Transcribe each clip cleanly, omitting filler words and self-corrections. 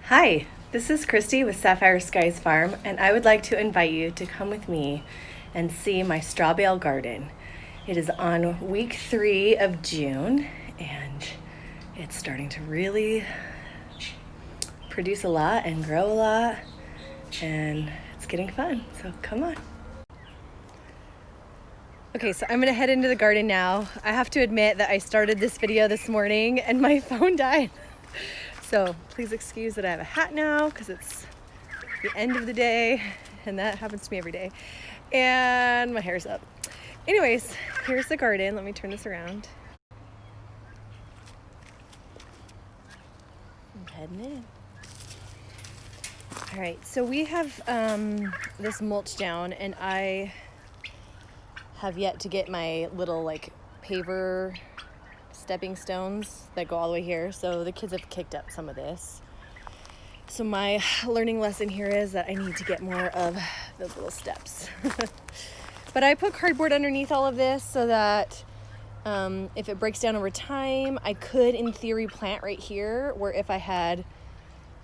Hi, this is Christy with Sapphire Skies Farm, and I would like to invite you to come with me and see my strawbale garden. It is on week 3 of June, and it's starting to really produce a lot and grow a lot, and it's getting fun, so come on. Okay, so I'm gonna head into the garden now. I have to admit that I started this video this morning and my phone died. So please excuse that I have a hat now because it's the end of the day and that happens to me every day. And my hair's up. Anyways, here's the garden. Let me turn this around. I'm heading in. All right, so we have this mulch down, and I have yet to get my little like paver stepping stones that go all the way here. So the kids have kicked up some of this. So my learning lesson here is that I need to get more of those little steps. But I put cardboard underneath all of this so that if it breaks down over time, I could in theory plant right here, where if I had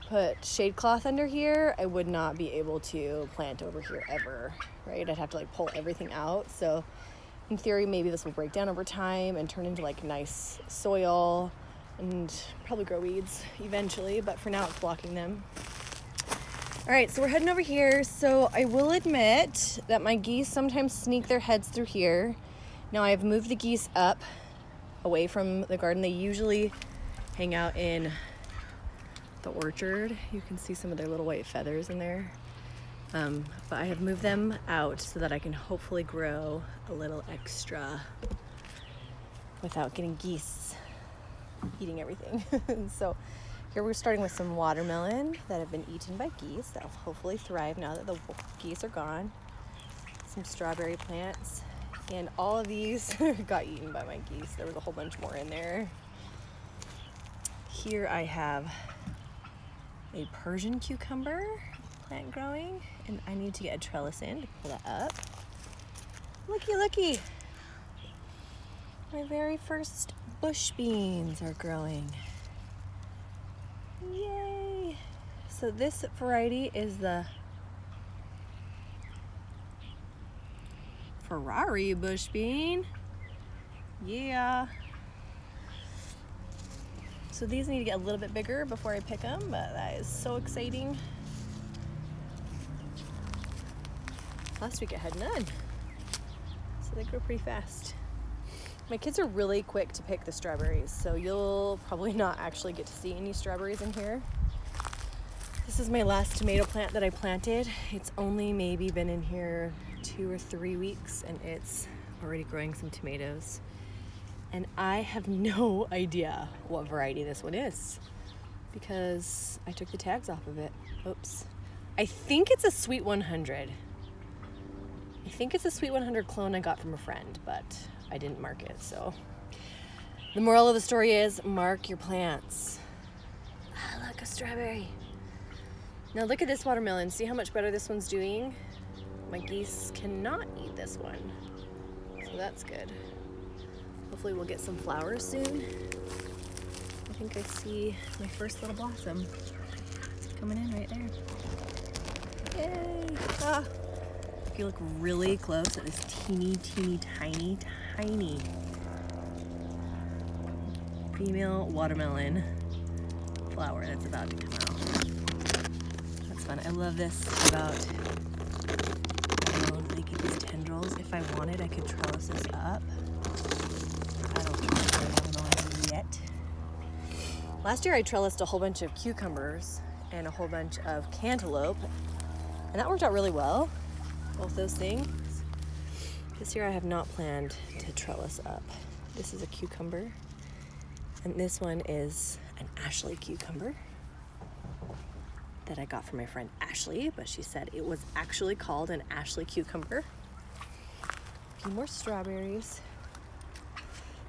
put shade cloth under here, I would not be able to plant over here ever, right? I'd have to like pull everything out. So in theory, maybe this will break down over time and turn into like nice soil and probably grow weeds eventually, but for now it's blocking them. All right, so we're heading over here. So I will admit that my geese sometimes sneak their heads through here. Now I've moved the geese up away from the garden. They usually hang out in the orchard. You can see some of their little white feathers in there. But I have moved them out so that I can hopefully grow a little extra without getting geese eating everything. So here we're starting with some watermelon that have been eaten by geese that will hopefully thrive now that the geese are gone. Some strawberry plants, and all of these got eaten by my geese. There was a whole bunch more in there. Here I have a Persian cucumber plant growing, and I need to get a trellis in to pull that up. Looky. My very first bush beans are growing. Yay! So this variety is the Ferrari bush bean. Yeah. So these need to get a little bit bigger before I pick them, but that is so exciting. Last week I had none, so they grow pretty fast. My kids are really quick to pick the strawberries, so you'll probably not actually get to see any strawberries in here. This is my last tomato plant that I planted. It's only maybe been in here 2 or 3 weeks, and it's already growing some tomatoes. And I have no idea what variety this one is because I took the tags off of it. Oops. I think it's a Sweet 100. I think it's a Sweet 100 clone I got from a friend, but I didn't mark it. So the moral of the story is mark your plants. Ah, look, a strawberry. Now look at this watermelon. See how much better this one's doing? My geese cannot eat this one, so that's good. Hopefully we'll get some flowers soon. I think I see my first little blossom coming in right there. Yay! Ah. If you look really close at this teeny, tiny female watermelon flower that's about to come out. That's fun. I love this about, they get these tendrils. If I wanted, I could trellis this up. I don't know yet. Last year I trellised a whole bunch of cucumbers and a whole bunch of cantaloupe, and that worked out really well, both those things. This year I have not planned to trellis up. This is a cucumber, and this one is an Ashley cucumber that I got from my friend Ashley, but she said it was actually called an Ashley cucumber. A few more strawberries.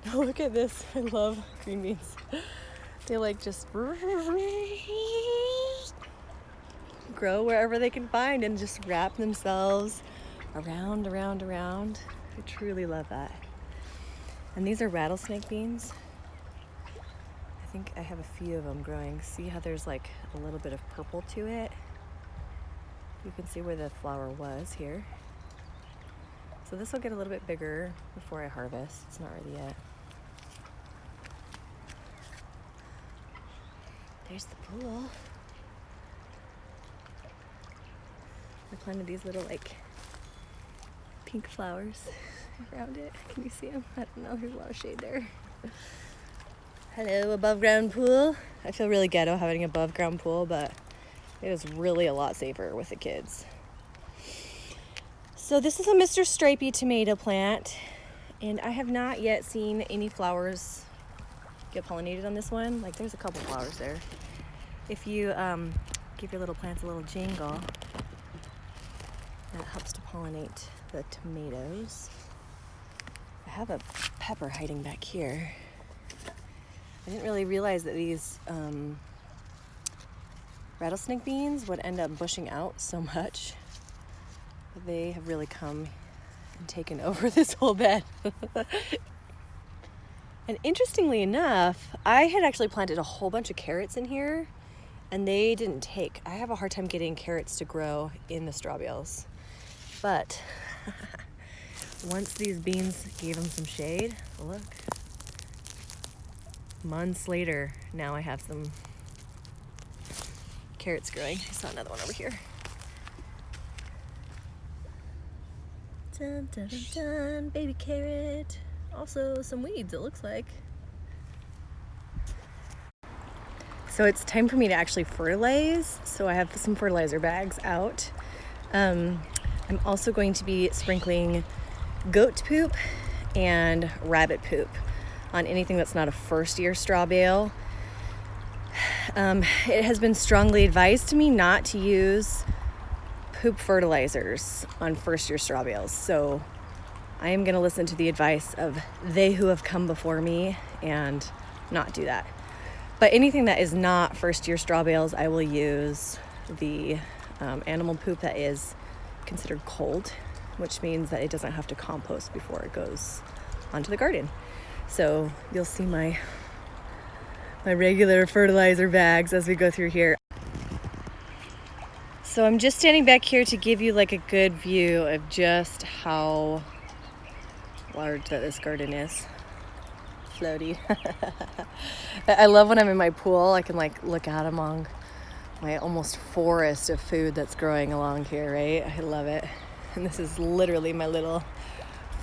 Now look at this. I love green beans. They like just grow wherever they can find and just wrap themselves around. I truly love that. And these are rattlesnake beans. I think I have a few of them growing. See how there's like a little bit of purple to it? You can see where the flower was here. So this will get a little bit bigger before I harvest. It's not ready yet. There's the pool. I planted these little like pink flowers around it. Can you see them? I don't know, there's a lot of shade there. Hello, above ground pool. I feel really ghetto having an above ground pool, but it is really a lot safer with the kids. So this is a Mr. Stripey tomato plant, and I have not yet seen any flowers get pollinated on this one. Like there's a couple flowers there. If you give your little plants a little jingle, that helps to pollinate the tomatoes. I have a pepper hiding back here. I didn't really realize that these rattlesnake beans would end up bushing out so much. But they have really come and taken over this whole bed. And interestingly enough, I had actually planted a whole bunch of carrots in here and they didn't take. I have a hard time getting carrots to grow in the straw bales. But once these beans gave them some shade, look, months later, now I have some carrots growing. I saw another one over here. Dun, dun, dun, dun, baby carrot. Also some weeds, it looks like. So it's time for me to actually fertilize. So I have some fertilizer bags out. I'm also going to be sprinkling goat poop and rabbit poop on anything that's not a first year straw bale. It has been strongly advised to me not to use poop fertilizers on first year straw bales. So I am going to listen to the advice of they who have come before me and not do that. But anything that is not first year straw bales, I will use the animal poop that is considered cold, which means that it doesn't have to compost before it goes onto the garden. So you'll see my regular fertilizer bags as we go through here. So I'm just standing back here to give you like a good view of just how large that this garden is. Floaty. I love when I'm in my pool, I can like look out among my almost forest of food that's growing along here, right? I love it. And this is literally my little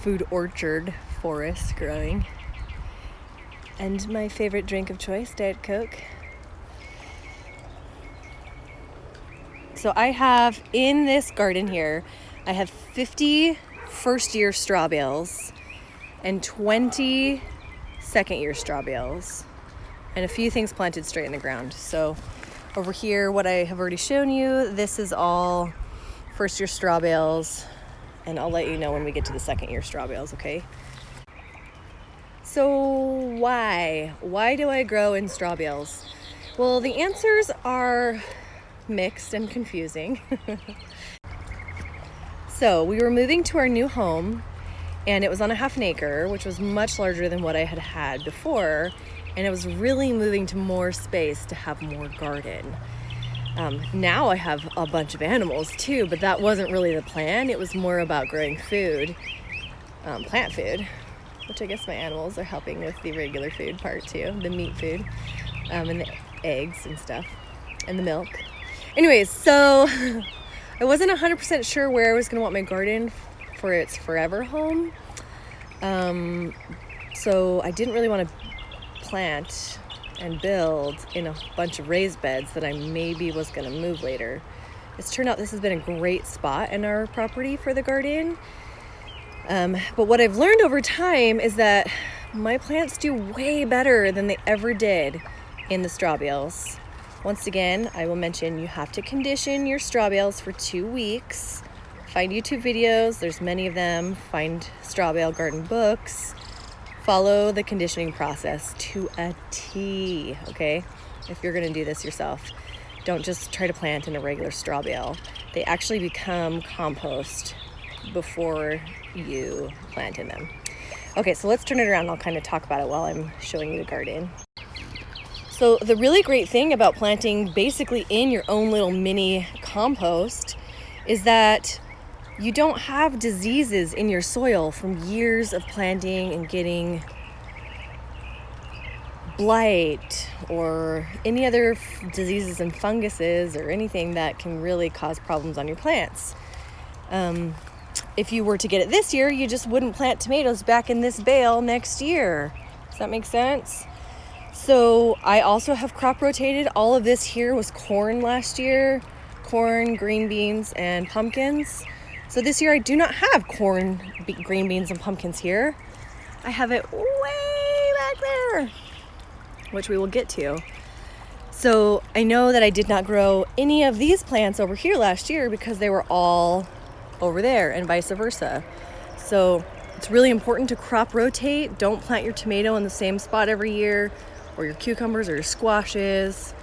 food orchard forest growing. And my favorite drink of choice, Diet Coke. So I have in this garden here, I have 50 first year straw bales and 20 second year straw bales and a few things planted straight in the ground. So over here, what I have already shown you, this is all first year straw bales, and I'll let you know when we get to the second year straw bales, okay? So why do I grow in straw bales? Well, the answers are mixed and confusing. So we were moving to our new home and it was on a half an acre, which was much larger than what I had had before. And I was really moving to more space to have more garden. Now I have a bunch of animals too, but that wasn't really the plan. It was more about growing food, plant food, which I guess my animals are helping with the regular food part too, the meat food, and the eggs and stuff, and the milk. Anyways, so I wasn't 100% sure where I was gonna want my garden for its forever home. So I didn't really want to plant and build in a bunch of raised beds that I maybe was going to move later. It's turned out this has been a great spot in our property for the garden. But what I've learned over time is that my plants do way better than they ever did in the straw bales. Once again, I will mention you have to condition your straw bales for 2 weeks. Find YouTube videos, there's many of them. Find straw bale garden books. Follow the conditioning process to a T, okay? If you're gonna do this yourself, don't just try to plant in a regular straw bale. They actually become compost before you plant in them. Okay, so let's turn it around and I'll kind of talk about it while I'm showing you the garden. So the really great thing about planting basically in your own little mini compost is that you don't have diseases in your soil from years of planting and getting blight or any other diseases and funguses or anything that can really cause problems on your plants. If you were to get it this year, you just wouldn't plant tomatoes back in this bale next year. Does that make sense? So I also have crop rotated. All of this here was corn last year. Corn, green beans, and pumpkins. So this year I do not have corn, green beans, and pumpkins here. I have it way back there, which we will get to. So I know that I did not grow any of these plants over here last year because they were all over there and vice versa. So it's really important to crop rotate. Don't plant your tomato in the same spot every year, or your cucumbers or your squashes.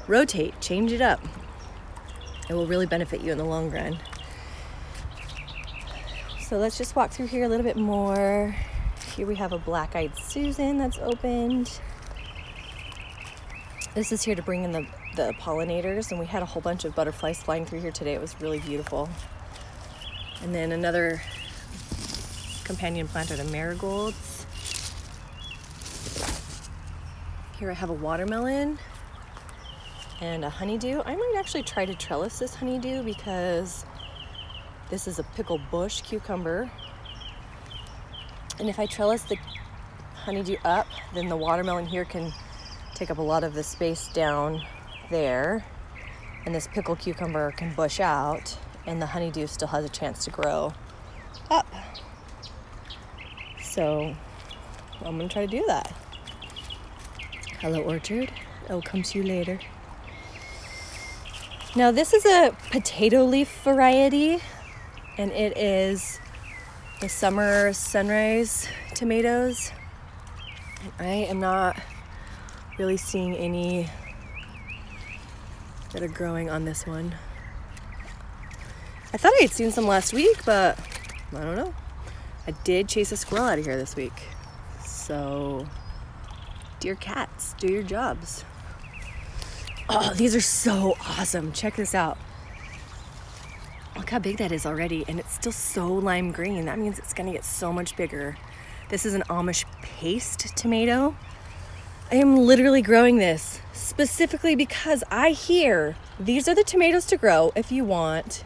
Rotate, change it up. It will really benefit you in the long run. So let's just walk through here a little bit more. Here we have a black-eyed Susan that's opened. This is here to bring in the pollinators, and we had a whole bunch of butterflies flying through here today. It was really beautiful. And then another companion plant are the marigolds. Here I have a watermelon and a honeydew. I might actually try to trellis this honeydew because this is a pickle bush cucumber. And if I trellis the honeydew up, then the watermelon here can take up a lot of the space down there. And this pickle cucumber can bush out, and the honeydew still has a chance to grow up. So I'm gonna try to do that. Hello, orchard. I'll come to you later. Now this is a potato leaf variety, and it is the summer sunrise tomatoes. And I am not really seeing any that are growing on this one. I thought I had seen some last week, but I don't know. I did chase a squirrel out of here this week. So, dear cats, do your jobs. Oh, these are so awesome. Check this out. Look how big that is already, and it's still so lime green. That means it's gonna get so much bigger. This is an Amish paste tomato. I am literally growing this specifically because I hear these are the tomatoes to grow if you want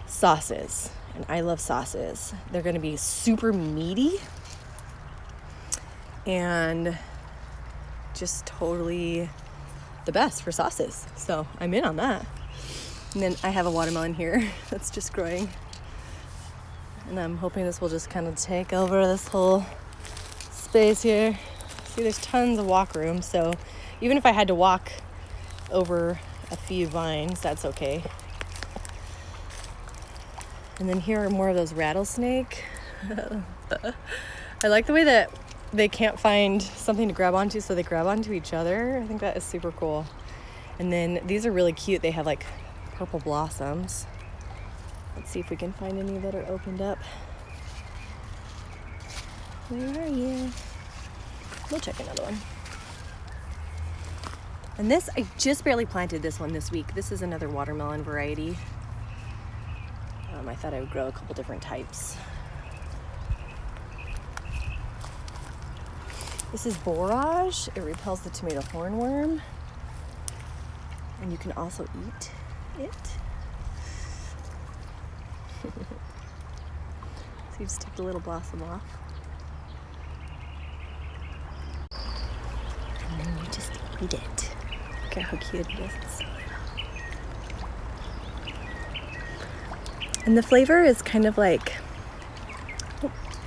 sauces. And I love sauces. They're gonna be super meaty and just totally the best for sauces. So I'm in on that. And then I have a watermelon here that's just growing. And I'm hoping this will just kind of take over this whole space here. See, there's tons of walk room, so even if I had to walk over a few vines, that's okay. And then here are more of those rattlesnake. I like the way that they can't find something to grab onto, so they grab onto each other. I think that is super cool. And then these are really cute. They have like purple blossoms. Let's see if we can find any that are opened up. Where are you? We'll check another one. And this, I just barely planted this one this week. This is another watermelon variety. I thought I would grow a couple different types. This is borage. It repels the tomato hornworm. And you can also eat it. So you just take the little blossom off. And then you just eat it. Look at how cute it is. It's so and the flavor is kind of like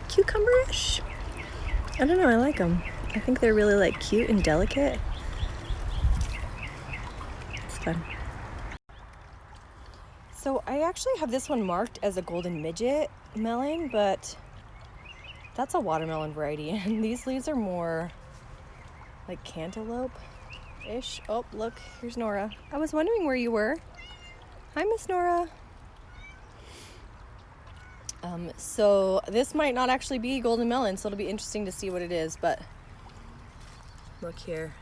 cucumber-ish. I don't know, I like them. I think they're really like cute and delicate. It's fun. So I actually have this one marked as a golden midget melon, but that's a watermelon variety. And these leaves are more like cantaloupe-ish. Oh, look, here's Nora. I was wondering where you were. Hi, Miss Nora. So this might not actually be golden melon, so it'll be interesting to see what it is, but Look here.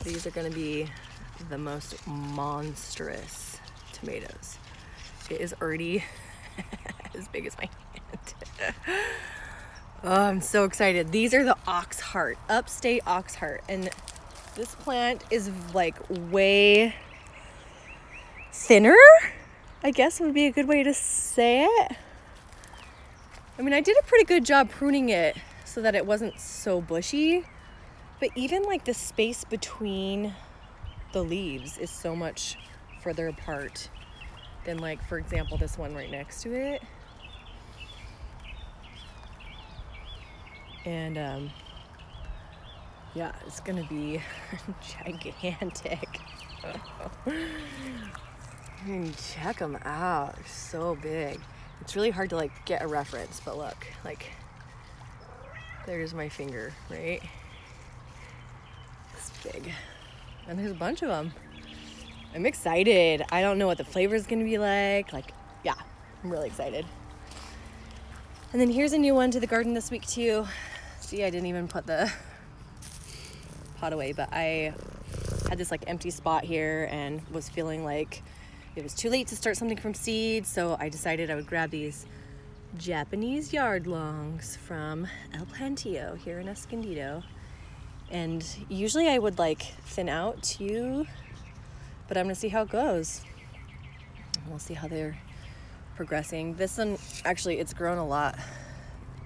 These are gonna be the most monstrous tomatoes. It is already as big as my hand. Oh, I'm so excited. These are the Oxheart, upstate Oxheart. And this plant is like way thinner, I guess would be a good way to say it. I mean, I did a pretty good job pruning it so that it wasn't so bushy, but even like the space between the leaves is so much further apart than, like, for example, this one right next to it. And yeah, it's gonna be gigantic. I mean, check them out. They're so big. It's really hard to like get a reference, but look, like, there's my finger, right? It's big. And there's a bunch of them. I'm excited. I don't know what the flavor is gonna be like. Like, yeah, I'm really excited. And then here's a new one to the garden this week too. See, I didn't even put the pot away, but I had this like empty spot here and was feeling like it was too late to start something from seed, so I decided I would grab these Japanese yard longs from El Plantillo here in Escondido. And usually I would like thin out too, but I'm gonna see how it goes. We'll see how they're progressing. This one, actually, it's grown a lot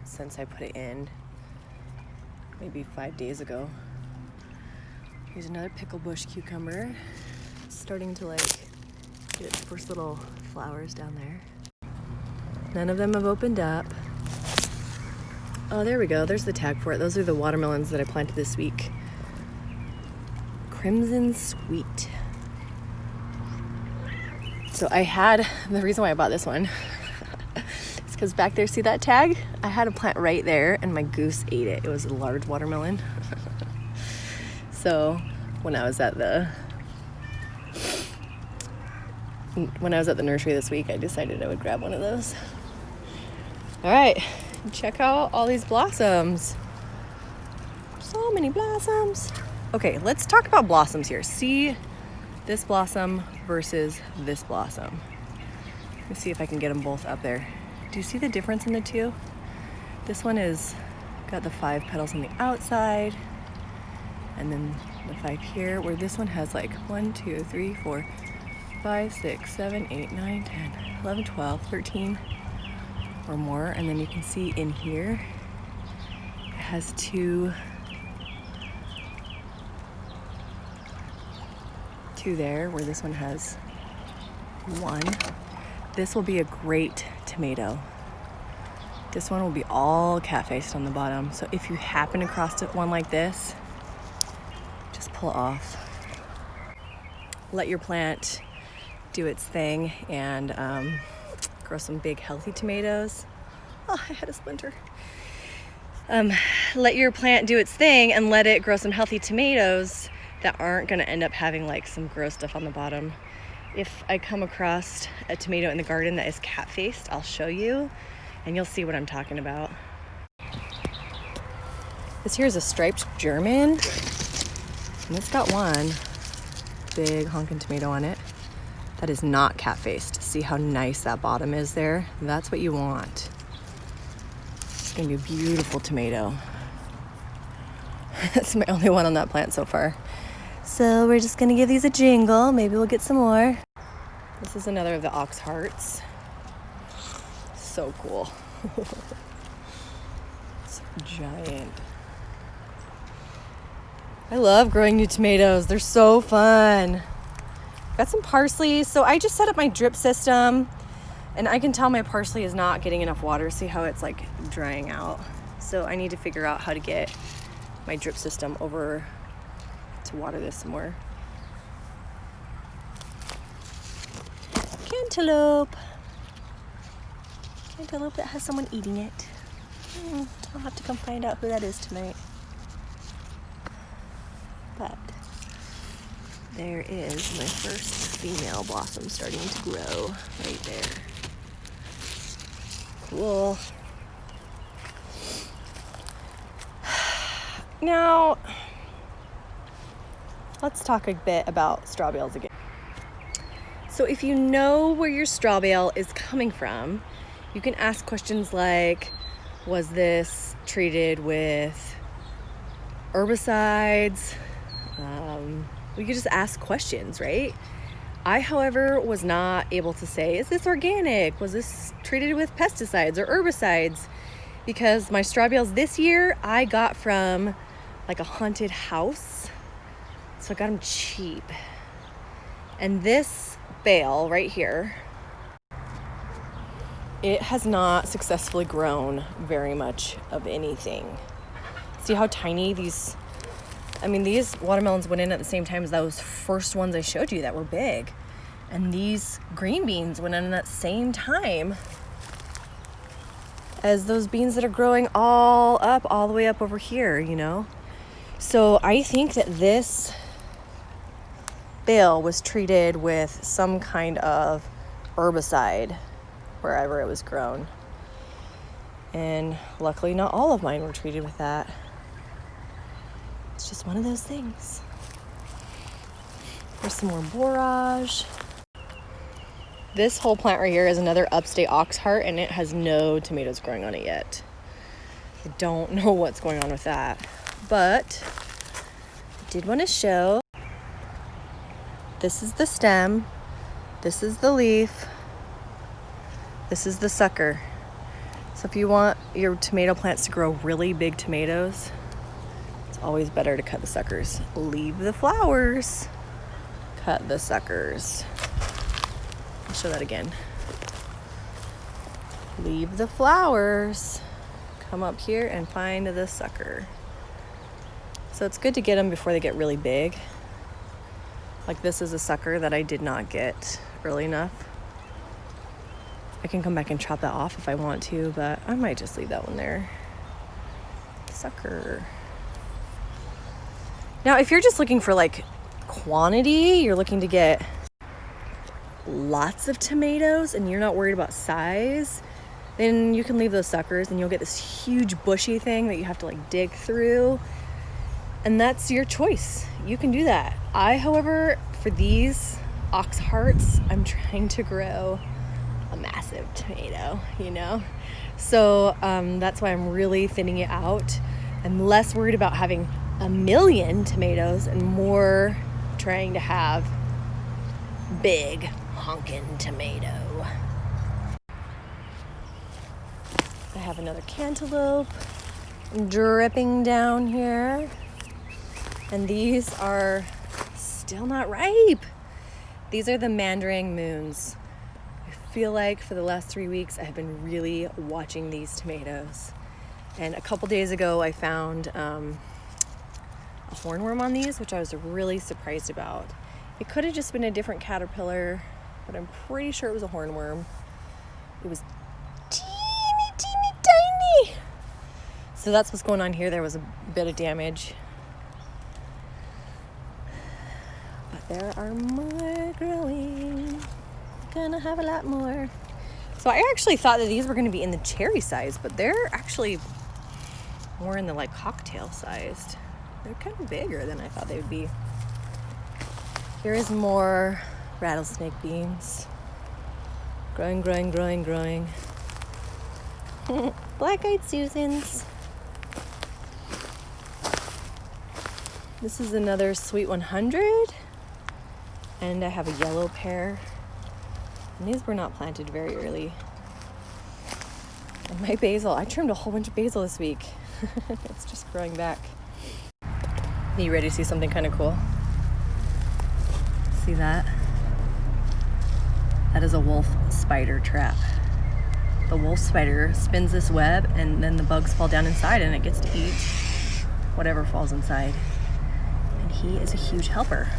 since I put it in, maybe 5 days ago. Here's another pickle bush cucumber. It's starting to like get its first little flowers down there. None of them have opened up. Oh, there we go. There's the tag for it. Those are the watermelons that I planted this week. Crimson Sweet. So I had, the reason why I bought this one is because back there, see that tag? I had a plant right there and my goose ate it. It was a large watermelon. So when I was at the nursery this week, I decided I would grab one of those. All right, check out all these blossoms. So many blossoms. Okay, let's talk about blossoms here. See this blossom versus this blossom. Let me see if I can get them both up there. Do you see the difference in the two? This one is got the 5 petals on the outside, and then the 5 here, where this one has like 1, 2, 3, 4, 5, 6, 7, 8, 9, 10, 11, 12, 13 or more. And then you can see in here, it has 2 there, where this one has 1. This will be a great tomato. This one will be all cat-faced on the bottom. So if you happen across one like this, just pull it off. Let your plant do its thing and grow some big healthy tomatoes. Oh, I had a splinter. Let your plant do its thing and let it grow some healthy tomatoes that aren't going to end up having like some gross stuff on the bottom. If I come across a tomato in the garden that is cat-faced, I'll show you and you'll see what I'm talking about. This here is a striped German, and it's got one big honking tomato on it that is not cat-faced. See how nice that bottom is there? That's what you want. It's gonna be a beautiful tomato. That's my only one on that plant so far. So we're just gonna give these a jingle. Maybe we'll get some more. This is another of the Oxhearts. So cool. It's giant. I love growing new tomatoes. They're so fun. Got some parsley. So I just set up my drip system and I can tell my parsley is not getting enough water. See how it's like drying out. So I need to figure out how to get my drip system over to water this some more. Cantaloupe. Cantaloupe that has someone eating it. I'll have to come find out who that is tonight. But there is my first female blossom starting to grow right there. Cool. Now, let's talk a bit about straw bales again. So if you know where your straw bale is coming from, you can ask questions like, was this treated with herbicides? We could just ask questions, right? I, however, was not able to say, is this organic? Was this treated with pesticides or herbicides? Because my straw bales this year, I got from like a haunted house. So I got them cheap. And this bale right here, it has not successfully grown very much of anything. See how tiny these watermelons went in at the same time as those first ones I showed you that were big. And these green beans went in at that same time as those beans that are growing all the way up over here, you know? So I think that this bale was treated with some kind of herbicide wherever it was grown. And luckily not all of mine were treated with that. It's just one of those things. There's some more borage. This whole plant right here is another upstate Oxheart, and it has no tomatoes growing on it yet. I don't know what's going on with that, but I did want to show. This is the stem, this is the leaf, this is the sucker. So if you want your tomato plants to grow really big tomatoes, it's always better to cut the suckers. Leave the flowers, cut the suckers. I'll show that again. Leave the flowers, come up here and find the sucker. So it's good to get them before they get really big. Like this is a sucker that I did not get early enough. I can come back and chop that off if I want to, but I might just leave that one there. Sucker. Now, if you're just looking for like quantity, you're looking to get lots of tomatoes and you're not worried about size, then you can leave those suckers and you'll get this huge bushy thing that you have to like dig through. And that's your choice. You can do that. I, however, for these Oxhearts, I'm trying to grow a massive tomato, you know? So that's why I'm really thinning it out. I'm less worried about having a million tomatoes and more trying to have big honkin' tomato. I have another cantaloupe dripping down here. And these are still not ripe. These are the Mandurang moons. I feel like for the last 3 weeks, I have been really watching these tomatoes. And a couple days ago, I found a hornworm on these, which I was really surprised about. It could have just been a different caterpillar, but I'm pretty sure it was a hornworm. It was teeny, teeny, tiny. So that's what's going on here. There was a bit of damage. There are more growing. Gonna have a lot more. So I actually thought that these were gonna be in the cherry size, but they're actually more in the like cocktail sized. They're kind of bigger than I thought they would be. Here is more rattlesnake beans. Growing, growing, growing, growing. Black-eyed Susans. This is another Sweet 100. And I have a yellow pear. And these were not planted very early. And my basil, I trimmed a whole bunch of basil this week. It's just growing back. Are you ready to see something kind of cool? See that? That is a wolf spider trap. The wolf spider spins this web and then the bugs fall down inside and it gets to eat whatever falls inside. And he is a huge helper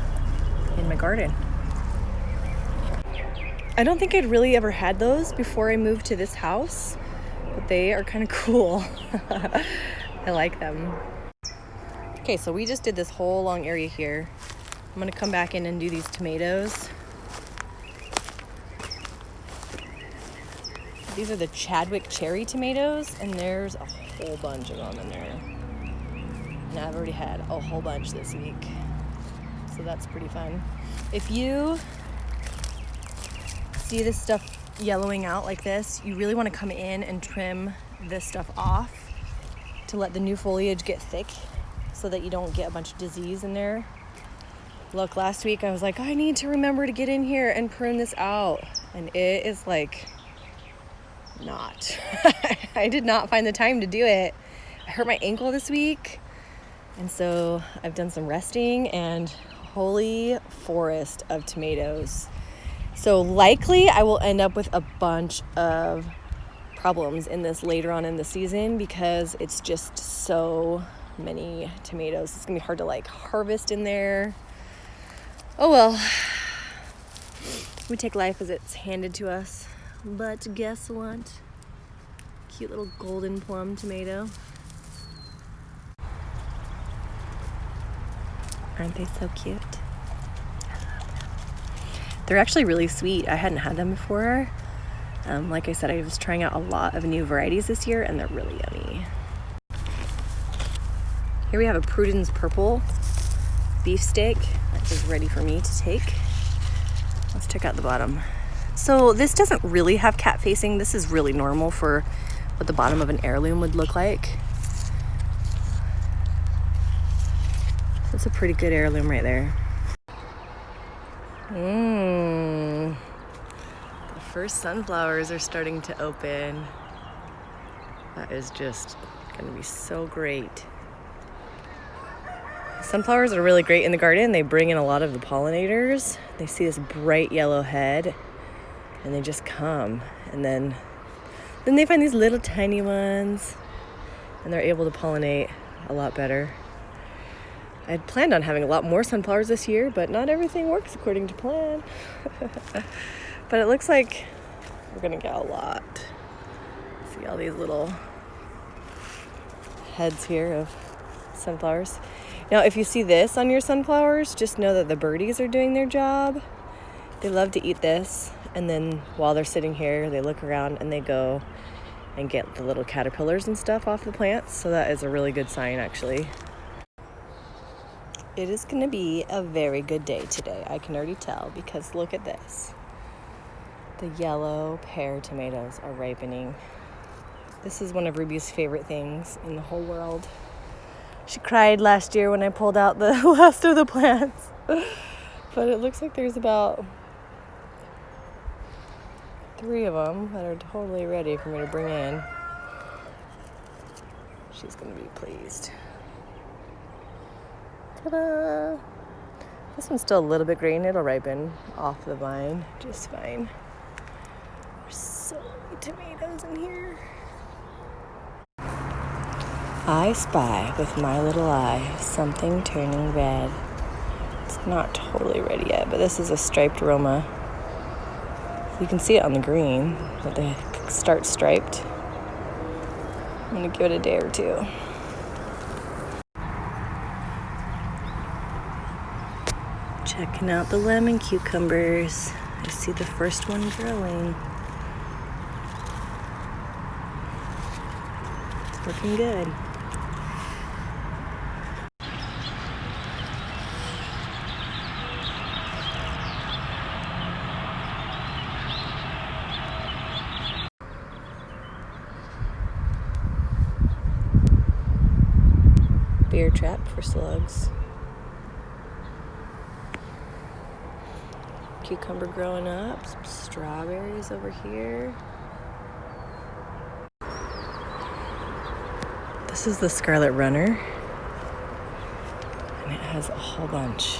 in my garden. I don't think I'd really ever had those before I moved to this house, but they are kind of cool. I like them. Okay, so we just did this whole long area here. I'm gonna come back in and do these tomatoes. These are the Chadwick cherry tomatoes, and there's a whole bunch of them in there. and I've already had a whole bunch this week. So that's pretty fun. If you see this stuff yellowing out like this, you really want to come in and trim this stuff off to let the new foliage get thick so that you don't get a bunch of disease in there. Look, last week I was like, I need to remember to get in here and prune this out. And it is like not. I did not find the time to do it. I hurt my ankle this week. And so I've done some resting and holy forest of tomatoes. So likely I will end up with a bunch of problems in this later on in the season because it's just so many tomatoes. It's gonna be hard to like harvest in there. Oh well, we take life as it's handed to us. But guess what? Cute little golden plum tomato. Aren't they so cute? They're actually really sweet. I hadn't had them before. Like I said, I was trying out a lot of new varieties this year and they're really yummy. Here we have a Pruden's Purple beefsteak that is ready for me to take. Let's check out the bottom. So this doesn't really have cat facing. This is really normal for what the bottom of an heirloom would look like. That's a pretty good heirloom right there. The first sunflowers are starting to open. That is just gonna be so great. Sunflowers are really great in the garden. They bring in a lot of the pollinators. They see this bright yellow head and they just come. And then they find these little tiny ones and they're able to pollinate a lot better. I had planned on having a lot more sunflowers this year, but not everything works according to plan. But it looks like we're gonna get a lot. See all these little heads here of sunflowers. Now, if you see this on your sunflowers, just know that the birdies are doing their job. They love to eat this, and then while they're sitting here, they look around and they go and get the little caterpillars and stuff off the plants. So that is a really good sign, actually. It is gonna be a very good day today. I can already tell because look at this. The yellow pear tomatoes are ripening. This is one of Ruby's favorite things in the whole world. She cried last year when I pulled out the last of the plants. But it looks like there's about 3 of them that are totally ready for me to bring in. She's gonna be pleased. Ta-da! This one's still a little bit green. It'll ripen off the vine just fine. There's so many tomatoes in here. I spy with my little eye something turning red. It's not totally ready yet, but this is a striped Roma. You can see it on the green, but they start striped. I'm gonna give it a day or two. Checking out the lemon cucumbers. I see the first one growing. It's looking good. Beer trap for slugs. Cucumber growing up, some strawberries over here. This is the Scarlet Runner, and it has a whole bunch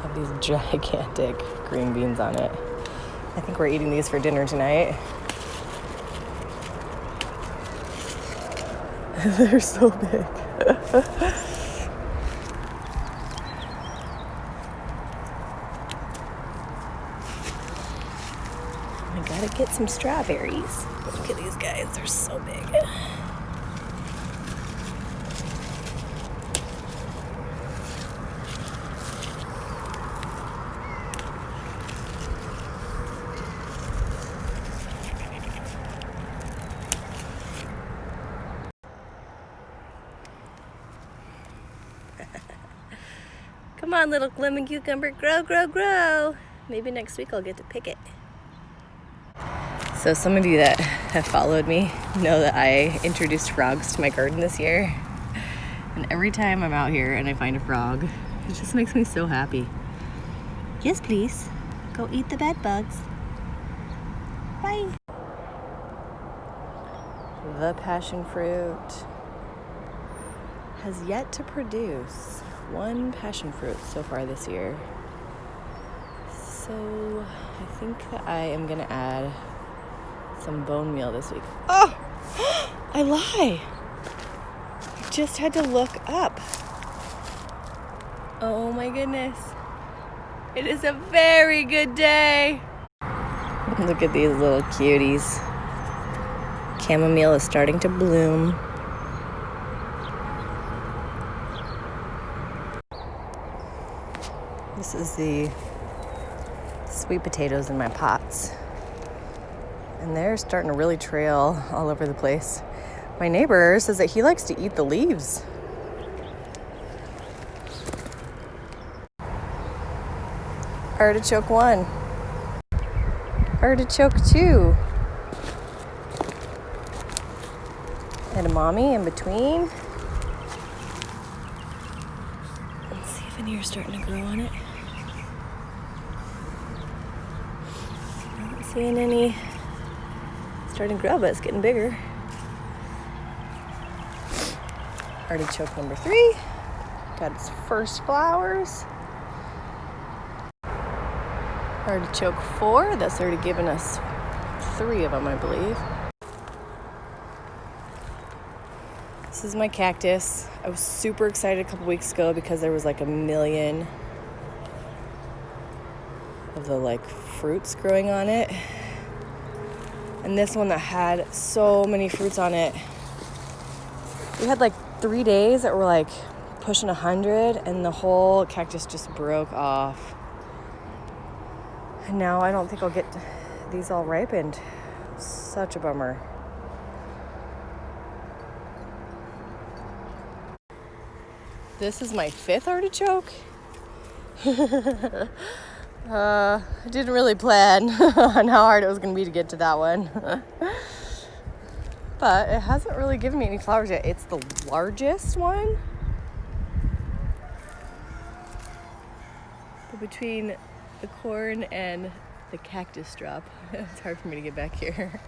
of these gigantic green beans on it. I think we're eating these for dinner tonight. They're so big. I gotta get some strawberries. Look at these guys, they're so big. Come on, little lemon cucumber, grow, grow, grow. Maybe next week I'll get to pick it. So some of you that have followed me know that I introduced frogs to my garden this year. And every time I'm out here and I find a frog, it just makes me so happy. Yes, please. Go eat the bed bugs. Bye. The passion fruit has yet to produce one passion fruit so far this year. So I think that I am gonna add some bone meal this week. Oh, I lie. I just had to look up. Oh my goodness. It is a very good day. Look at these little cuties. Chamomile is starting to bloom. This is the sweet potatoes in my pots. And they're starting to really trail all over the place. My neighbor says that he likes to eat the leaves. Artichoke 1. Artichoke 2. Edamame in between. Let's see if any are starting to grow on it. Not seeing any starting to grow, but it's getting bigger. Artichoke number 3 got its first flowers. Artichoke 4, that's already given us 3 of them, I believe. This is my cactus. I was super excited a couple weeks ago because there was like a million of the like fruits growing on it. And this one that had so many fruits on it, we had like 3 days that were like pushing 100 and the whole cactus just broke off. And now I don't think I'll get these all ripened. Such a bummer. This is my 5th artichoke. I didn't really plan on how hard it was going to be to get to that one. But it hasn't really given me any flowers yet. It's the largest one. But between the corn and the cactus drop, it's hard for me to get back here.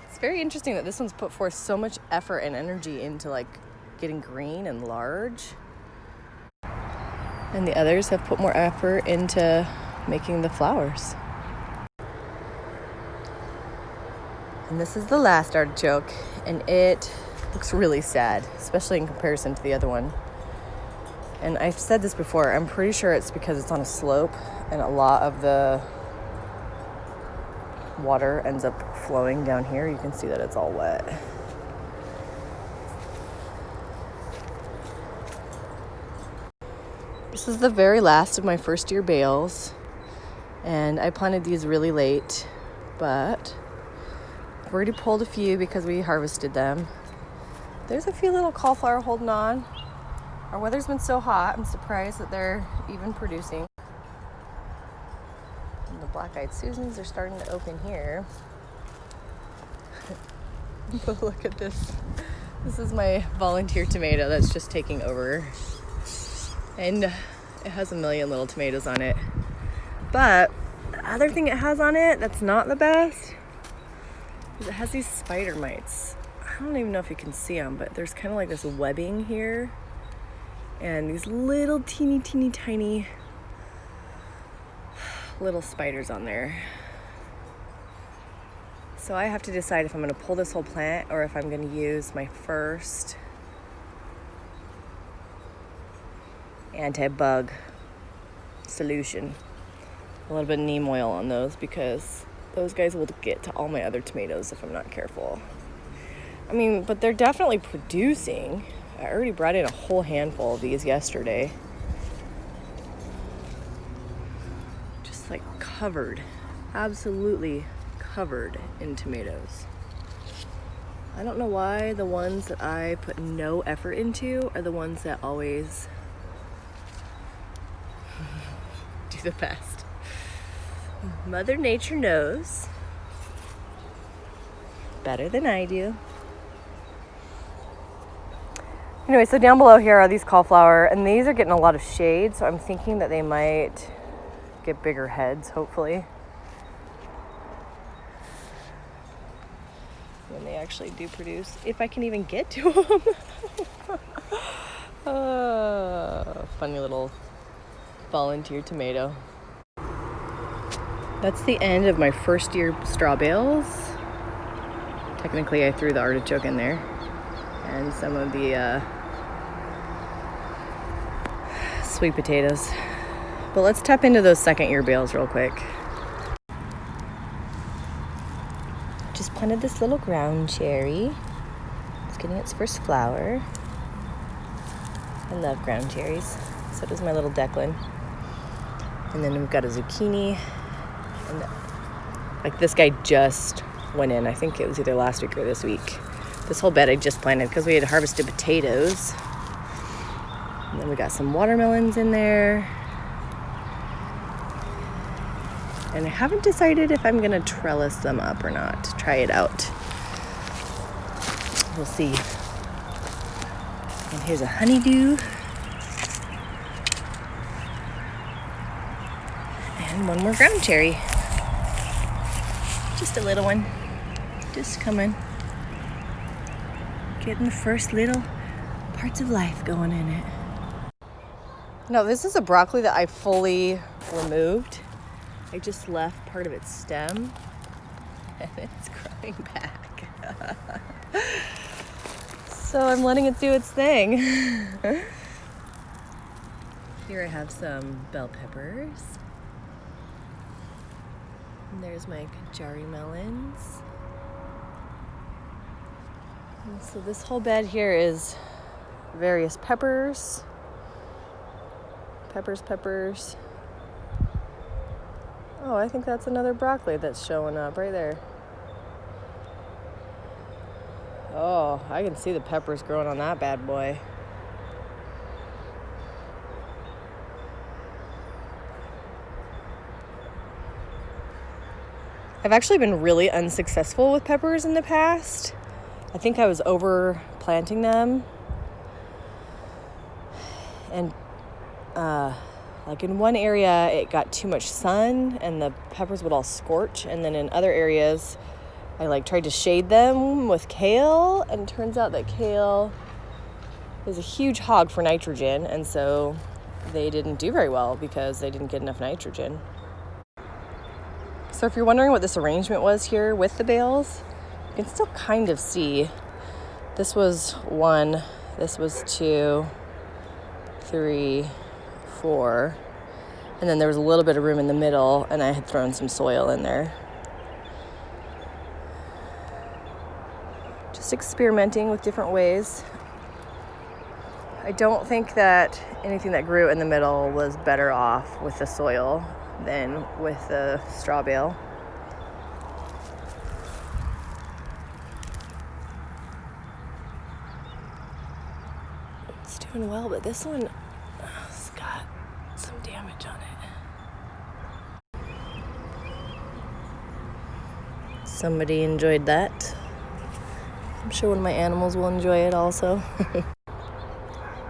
It's very interesting that this one's put forth so much effort and energy into like getting green and large. And the others have put more effort into making the flowers. And this is the last artichoke, and it looks really sad, especially in comparison to the other one. And I've said this before, I'm pretty sure it's because it's on a slope and a lot of the water ends up flowing down here. You can see that it's all wet. This is the very last of my first year bales, and I planted these really late, but I've already pulled a few because we harvested them. There's a few little cauliflower holding on. Our weather's been so hot, I'm surprised that they're even producing. And the black-eyed Susans are starting to open here. But look at this. This is my volunteer tomato that's just taking over. And it has a million little tomatoes on it. But the other thing it has on it that's not the best is it has these spider mites. I don't even know if you can see them, but there's kind of like this webbing here. And these little teeny tiny little spiders on there. So I have to decide if I'm going to pull this whole plant or if I'm going to use my first anti-bug solution. A little bit of neem oil on those because those guys will get to all my other tomatoes if I'm not careful. I mean, but they're definitely producing. I already brought in a whole handful of these yesterday. Just like covered, absolutely covered in tomatoes. I don't know why the ones that I put no effort into are the ones that always do the best. Mother Nature knows better than I do. Anyway, so down below here are these cauliflower, and these are getting a lot of shade, so I'm thinking that they might get bigger heads, hopefully. When they actually do produce, if I can even get to them. Funny little volunteer tomato. That's the end of my first year straw bales. Technically, I threw the artichoke in there and some of the sweet potatoes. But let's tap into those second year bales real quick. Just planted this little ground cherry. It's getting its first flower. I love ground cherries. So does my little Declan. And then we've got a zucchini. And like this guy just went in. I think it was either last week or this week. This whole bed I just planted because we had harvested potatoes. And then we got some watermelons in there. And I haven't decided if I'm gonna trellis them up or not. Try it out. We'll see. And here's a honeydew. And one more ground cherry. Just a little one. Just coming. Getting the first little parts of life going in it. No, this is a broccoli that I fully removed. I just left part of its stem and it's growing back. So I'm letting it do its thing. Here I have some bell peppers. And there's my kajari melons. And so this whole bed here is various peppers. Peppers. Oh, I think that's another broccoli that's showing up right there. Oh, I can see the peppers growing on that bad boy. I've actually been really unsuccessful with peppers in the past. I think I was over planting them. And like in one area, it got too much sun and the peppers would all scorch. And then in other areas, I like tried to shade them with kale. And it turns out that kale is a huge hog for nitrogen. And so they didn't do very well because they didn't get enough nitrogen. So if you're wondering what this arrangement was here with the bales, you can still kind of see. This was 1, this was 2, 3, 4, and then there was a little bit of room in the middle, and I had thrown some soil in there. Just experimenting with different ways. I don't think that anything that grew in the middle was better off with the soil than with the straw bale. It's doing well, but this one has got some damage on it. Somebody enjoyed that. I'm sure one of my animals will enjoy it also.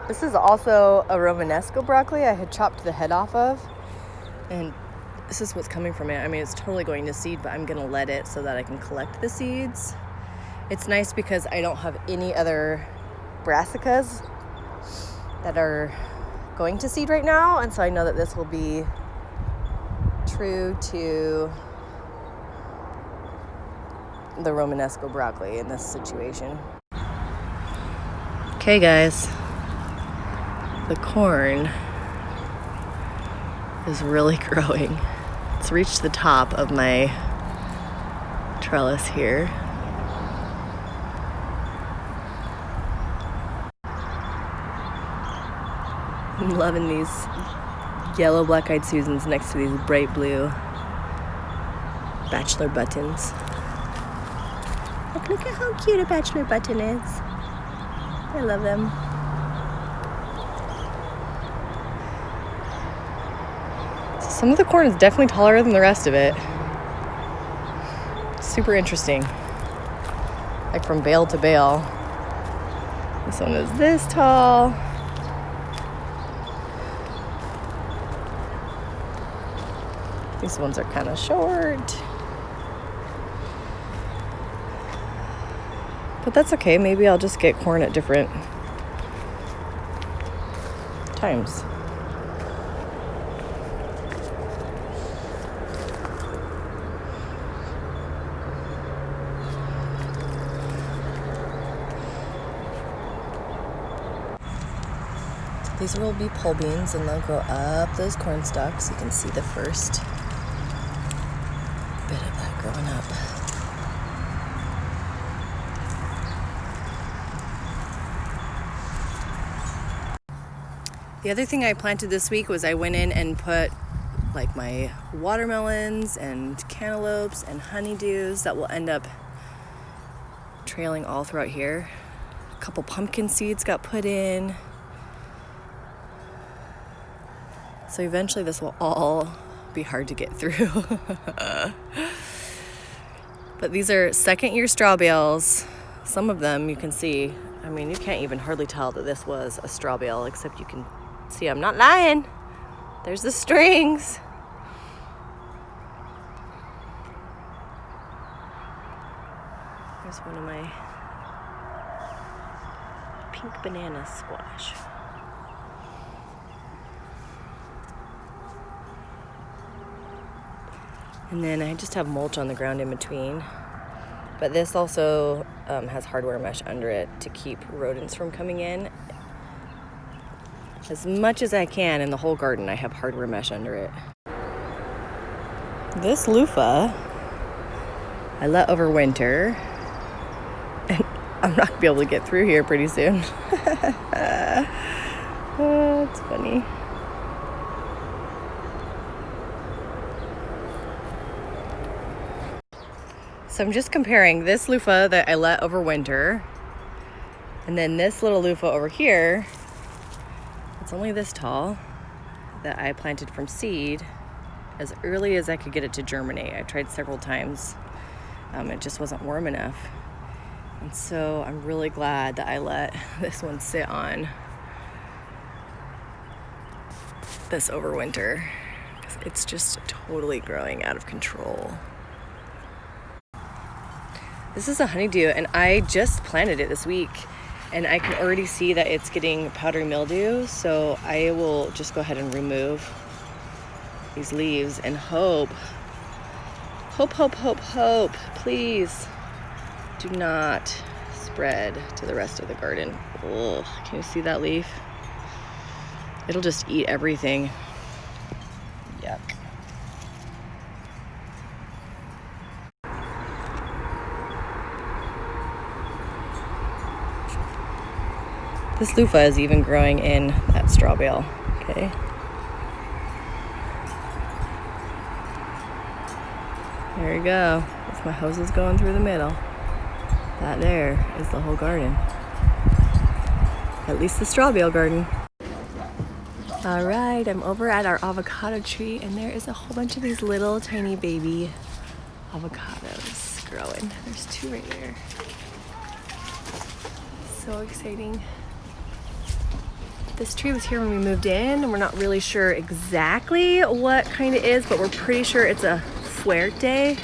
This is also a Romanesco broccoli I had chopped the head off of. And this is what's coming from it. I mean, it's totally going to seed, but I'm going to let it so that I can collect the seeds. It's nice because I don't have any other brassicas that are going to seed right now. And so I know that this will be true to the Romanesco broccoli in this situation. Okay, guys. The corn is really growing. It's reached the top of my trellis here. I'm loving these yellow black-eyed Susans next to these bright blue bachelor buttons. Look at how cute a bachelor button is. I love them. Some of the corn is definitely taller than the rest of it. Super interesting. Like from bale to bale. This one is this tall. These ones are kind of short. But that's okay. Maybe I'll just get corn at different times. These will be pole beans and they'll grow up those corn stalks. You can see the first bit of that growing up. The other thing I planted this week was I went in and put like my watermelons and cantaloupes and honeydews that will end up trailing all throughout here. A couple pumpkin seeds got put in. So eventually this will all be hard to get through. But these are second-year strawbales. Some of them you can see, I mean, you can't even hardly tell that this was a strawbale, except you can see I'm not lying. There's the strings. There's one of my pink banana squash. And then I just have mulch on the ground in between. But this also has hardware mesh under it to keep rodents from coming in. As much as I can in the whole garden, I have hardware mesh under it. This loofah, I let overwinter. And I'm not gonna be able to get through here pretty soon. Oh, it's funny. So I'm just comparing this loofah that I let overwinter and then this little loofah over here. It's only this tall that I planted from seed as early as I could get it to germinate. I tried several times. It just wasn't warm enough. And so I'm really glad that I let this one sit on this overwinter because it's just totally growing out of control. This is a honeydew, and I just planted it this week, and I can already see that it's getting powdery mildew, so I will just go ahead and remove these leaves and hope, please do not spread to the rest of the garden. Ugh, can you see that leaf? It'll just eat everything. Yuck. This loofah is even growing in that straw bale, okay? There you go. That's my hoses going through the middle. That there is the whole garden. At least the straw bale garden. All right, I'm over at our avocado tree, and there is a whole bunch of these little tiny baby avocados growing. There's two right there. So exciting. This tree was here when we moved in, and we're not really sure exactly what kind it is, but we're pretty sure it's a fuerte.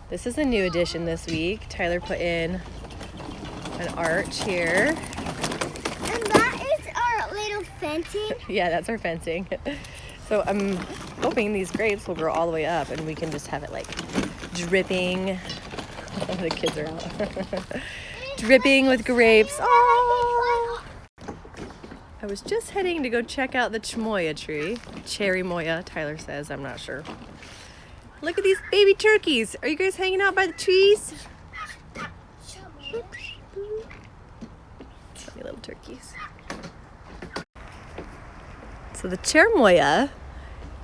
This is a new addition this week. Tyler put in an arch here. And that is our little fencing? Yeah, that's our fencing. So I'm hoping these grapes will grow all the way up and we can just have it like dripping. The kids are out. Dripping with grapes. Oh! I was just heading to go check out the chamoya tree. Cherry moya, Tyler says, I'm not sure. Look at these baby turkeys. Are you guys hanging out by the trees? Funny little turkeys. So the cherimoya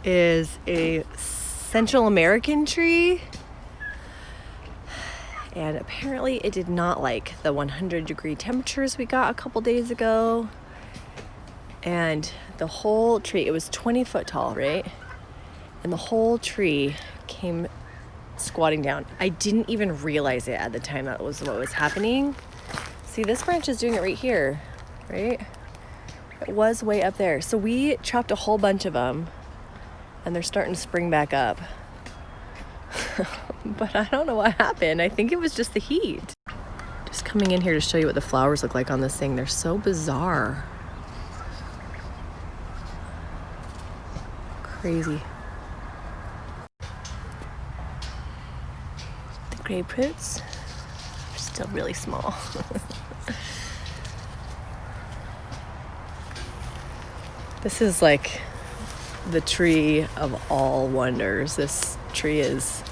is a Central American tree. And apparently it did not like the 100-degree temperatures we got a couple days ago. And the whole tree, it was 20 foot tall, right? And the whole tree came squatting down. I didn't even realize it at the time that was what was happening. See, this branch is doing it right here, right? It was way up there. So we chopped a whole bunch of them, and they're starting to spring back up. But I don't know what happened. I think it was just the heat. Just coming in here to show you what the flowers look like on this thing. They're so bizarre. Crazy. The grapefruits are still really small. This is like the tree of all wonders. This tree is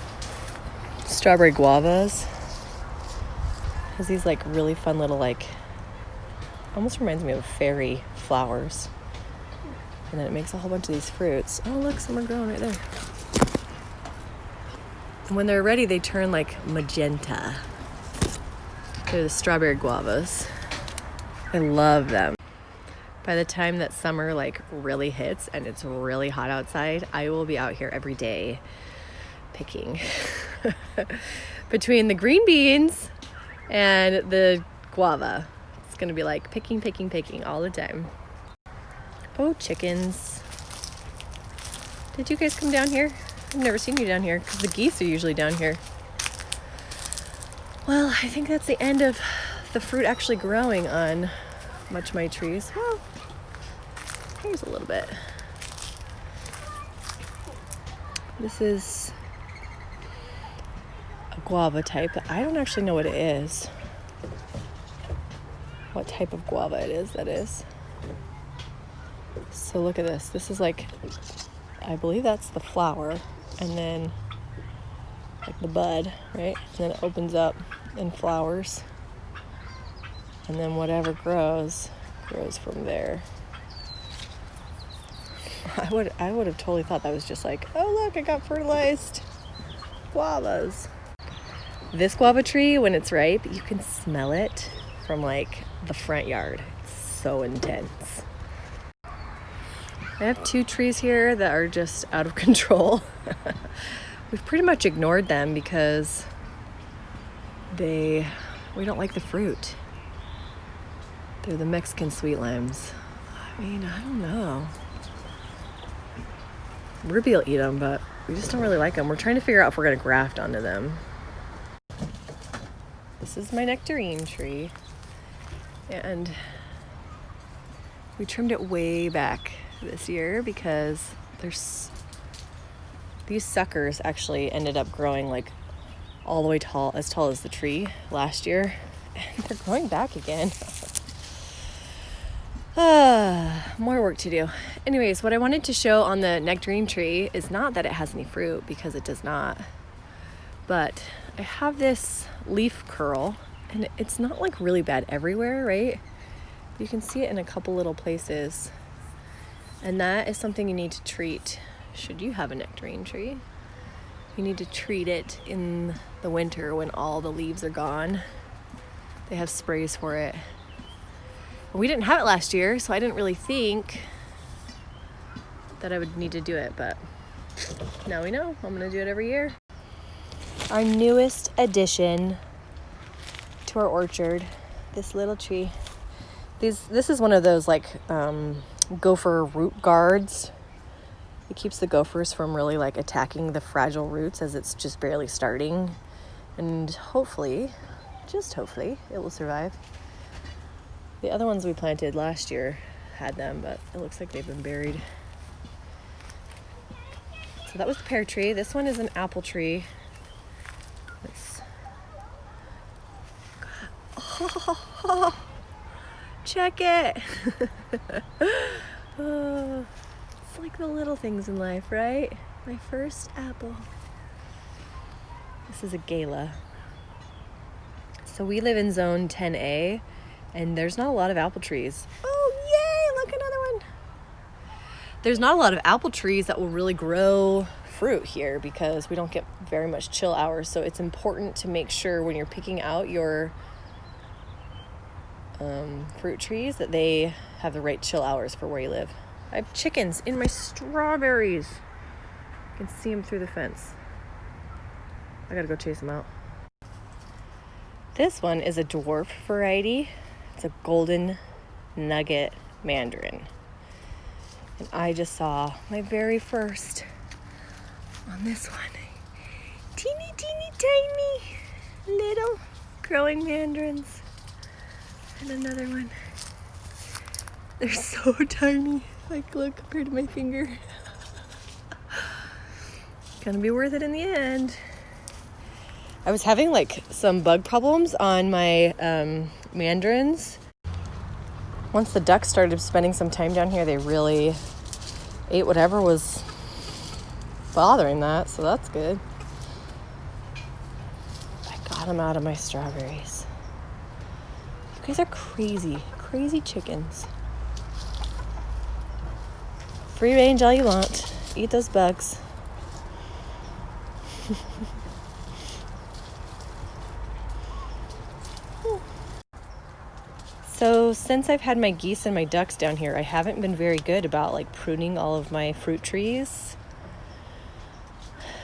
strawberry guavas. It has these like really fun little like, almost reminds me of fairy flowers. And then it makes a whole bunch of these fruits. Oh, look, some are growing right there. And when they're ready, they turn like magenta. They're the strawberry guavas. I love them. By the time that summer like really hits and it's really hot outside, I will be out here every day picking. Between the green beans and the guava, it's gonna be like picking all the time. Oh, chickens. Did you guys come down here? I've never seen you down here because the geese are usually down here. Well, I think that's the end of the fruit actually growing on much of my trees. Well, here's a little bit. This is a guava type. I don't actually know what it is. What type of guava it is, that is. So look at this. This is like, I believe that's the flower, and then like the bud, right? And then it opens up and flowers. And then whatever grows from there. I would have totally thought that was just like, oh look, I got fertilized guavas. This guava tree, when it's ripe, you can smell it from like the front yard. It's so intense. I have 2 trees here that are just out of control. We've pretty much ignored them because we don't like the fruit. They're the Mexican sweet limes. I mean, I don't know. Ruby will eat them, but we just don't really like them. We're trying to figure out if we're going to graft onto them. This is my nectarine tree. And we trimmed it way back this year because these suckers actually ended up growing like all the way as tall as the tree last year. And they're growing back again. More work to do. Anyways, what I wanted to show on the nectarine tree is not that it has any fruit, because it does not. But I have this leaf curl, and it's not like really bad everywhere, right? You can see it in a couple little places. And that is something you need to treat should you have a nectarine tree. You need to treat it in the winter when all the leaves are gone. They have sprays for it. We didn't have it last year, so I didn't really think that I would need to do it, but now we know. I'm gonna do it every year. Our newest addition to our orchard, this little tree. This is one of those like gopher root guards. It keeps the gophers from really like attacking the fragile roots as it's just barely starting. And hopefully, just hopefully, it will survive. The other ones we planted last year had them, but it looks like they've been buried. So that was the pear tree. This one is an apple tree. Oh, check it. Oh, it's like the little things in life, right? My first apple. This is a gala. So we live in zone 10A, and there's not a lot of apple trees. Oh, yay, look, another one. There's not a lot of apple trees that will really grow fruit here because we don't get very much chill hours. So it's important to make sure when you're picking out your fruit trees that they have the right chill hours for where you live. I have chickens in my strawberries. You can see them through the fence. I gotta go chase them out. This one is a dwarf variety. It's a golden nugget mandarin. And I just saw my very first on this one. Teeny, teeny, tiny little growing mandarins. And another one. They're so tiny. Like, look, compared to my finger. Gonna be worth it in the end. I was having like some bug problems on my mandarins. Once the ducks started spending some time down here, they really ate whatever was bothering that, so that's good. I got them out of my strawberries. You guys are crazy, crazy chickens. Free range all you want. Eat those bugs. So since I've had my geese and my ducks down here, I haven't been very good about like pruning all of my fruit trees,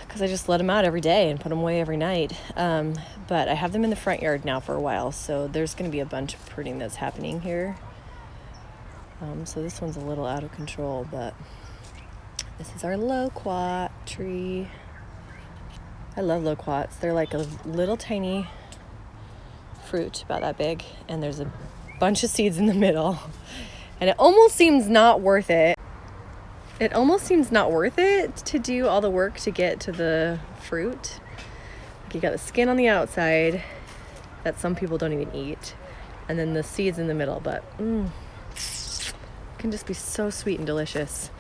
because I just let them out every day and put them away every night. But I have them in the front yard now for a while, so there's going to be a bunch of pruning that's happening here. So this one's a little out of control, but this is our loquat tree. I love loquats. They're like a little tiny fruit, about that big, and there's a bunch of seeds in the middle, and it almost seems not worth it. It almost seems not worth it to do all the work to get to the fruit. Like, you got the skin on the outside that some people don't even eat, and then the seeds in the middle, but it can just be so sweet and delicious.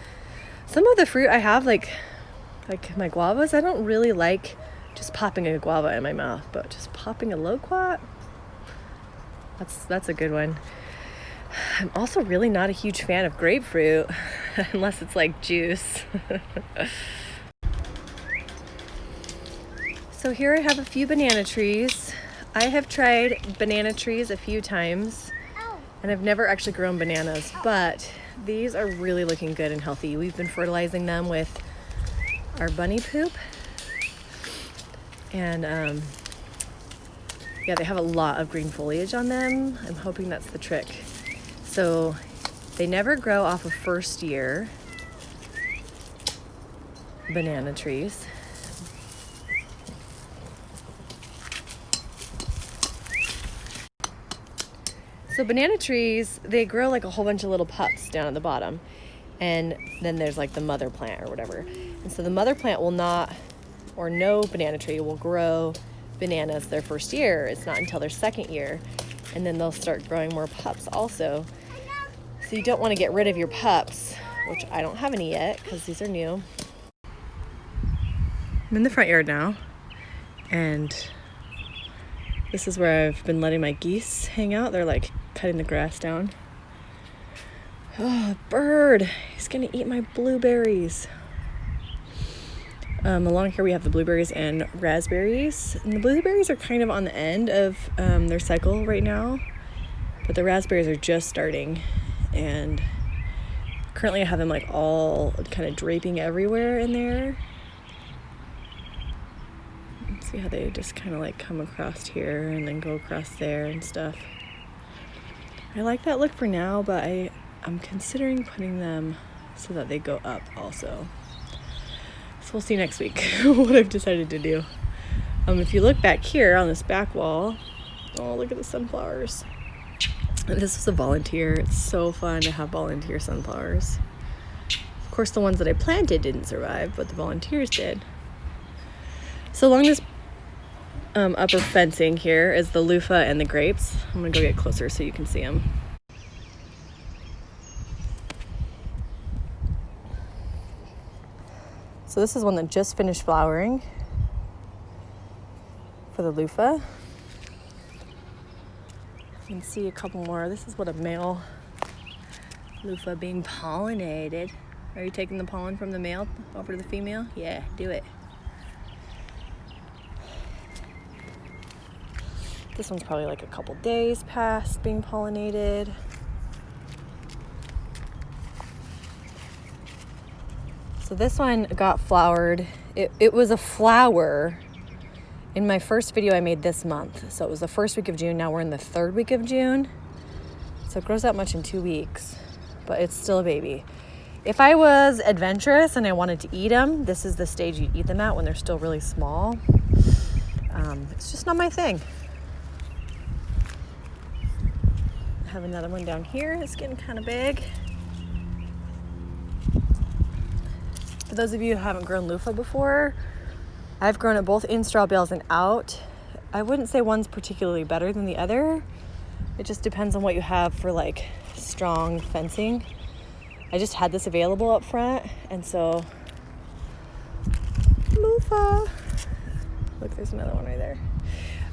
Some of the fruit I have, like my guavas, I don't really like just popping a guava in my mouth, but just popping a loquat, that's a good one. I'm also really not a huge fan of grapefruit unless it's like juice. So here I have a few banana trees. I have tried banana trees a few times and I've never actually grown bananas, but these are really looking good and healthy. We've been fertilizing them with our bunny poop, and yeah, they have a lot of green foliage on them. I'm hoping that's the trick. So they never grow off of first year banana trees. So banana trees, they grow like a whole bunch of little pups down at the bottom. And then there's like the mother plant or whatever. And so the mother plant will not, or no banana tree will grow bananas their first year. It's not until their second year. And then they'll start growing more pups also. So you don't want to get rid of your pups, which I don't have any yet because these are new. I'm in the front yard now, and this is where I've been letting my geese hang out. They're like cutting the grass down. Oh, a bird. He's gonna eat my blueberries. Along here we have the blueberries and raspberries. And the blueberries are kind of on the end of their cycle right now, but the raspberries are just starting. And currently I have them like all kind of draping everywhere in there. See how they just kind of like come across here and then go across there and stuff. I like that look for now, but I'm considering putting them so that they go up also. So we'll see next week what I've decided to do. If you look back here on this back wall, oh, look at the sunflowers. This was a volunteer. It's so fun to have volunteer sunflowers. Of course, the ones that I planted didn't survive, but the volunteers did. So along this upper fencing here is the loofah and the grapes. I'm gonna go get closer so you can see them. So this is one that just finished flowering for the loofah. You can see a couple more. This is what a male loofah being pollinated. Are you taking the pollen from the male over to the female? Yeah, do it. This one's probably like a couple days past being pollinated. So this one got flowered. It was a flower in my first video I made this month. So it was the first week of June. Now we're in the third week of June. So it grows that much in 2 weeks, but it's still a baby. If I was adventurous and I wanted to eat them, this is the stage you'd eat them at, when they're still really small. It's just not my thing. I have another one down here. It's getting kind of big. For those of you who haven't grown loofah before, I've grown it both in straw bales and out. I wouldn't say one's particularly better than the other. It just depends on what you have for like strong fencing. I just had this available up front, and so loofah. Look, there's another one right there.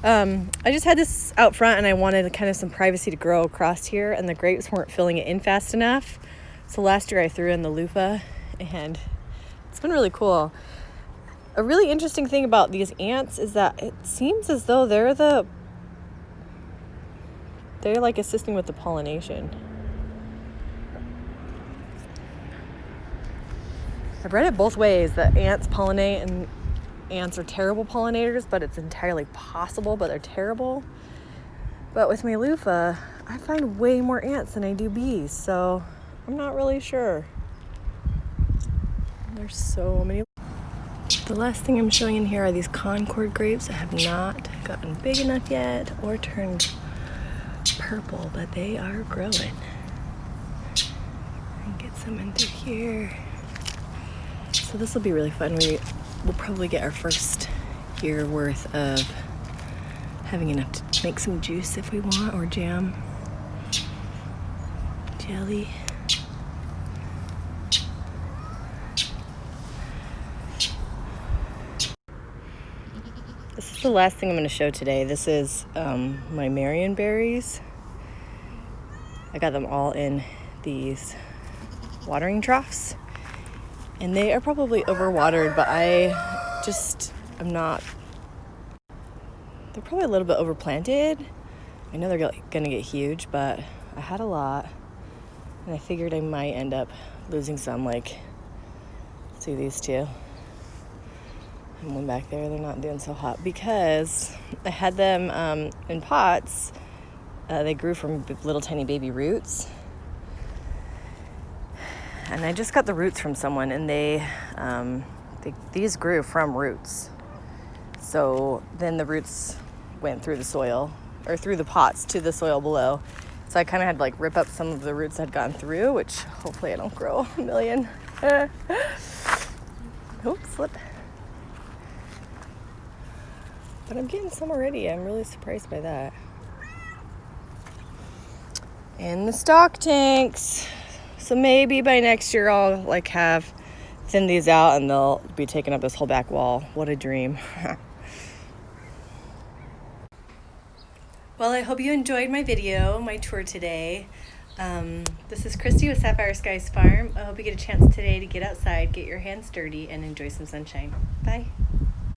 I just had this out front, and I wanted kind of some privacy to grow across here, and the grapes weren't filling it in fast enough. So last year I threw in the loofah, and it's been really cool. A really interesting thing about these ants is that it seems as though they're like assisting with the pollination. I've read it both ways, that ants pollinate and ants are terrible pollinators, but it's entirely possible, but they're terrible. But with my loofah, I find way more ants than I do bees, so I'm not really sure. There's so many. The last thing I'm showing in here are these Concord grapes that have not gotten big enough yet or turned purple, but they are growing. And get some in through here. So this will be really fun. We'll probably get our first year worth of having enough to make some juice if we want, or jam, jelly. This is the last thing I'm going to show today. This is my Marion berries. I got them all in these watering troughs, and they are probably overwatered, but I'm not. They're probably a little bit overplanted. I know they're going to get huge, but I had a lot, and I figured I might end up losing some. Like, see these two. And one back there, they're not doing so hot because I had them in pots. They grew from little tiny baby roots. And I just got the roots from someone, and these grew from roots. So then the roots went through the soil, or through the pots to the soil below. So I kind of had to like rip up some of the roots that had gone through, which hopefully I don't grow a million. Oops, slip. But I'm getting some already. I'm really surprised by that. And the stock tanks. So maybe by next year I'll like have thinned these out and they'll be taking up this whole back wall. What a dream. Well, I hope you enjoyed my video, my tour today. This is Christy with Sapphire Skies Farm. I hope you get a chance today to get outside, get your hands dirty, and enjoy some sunshine. Bye.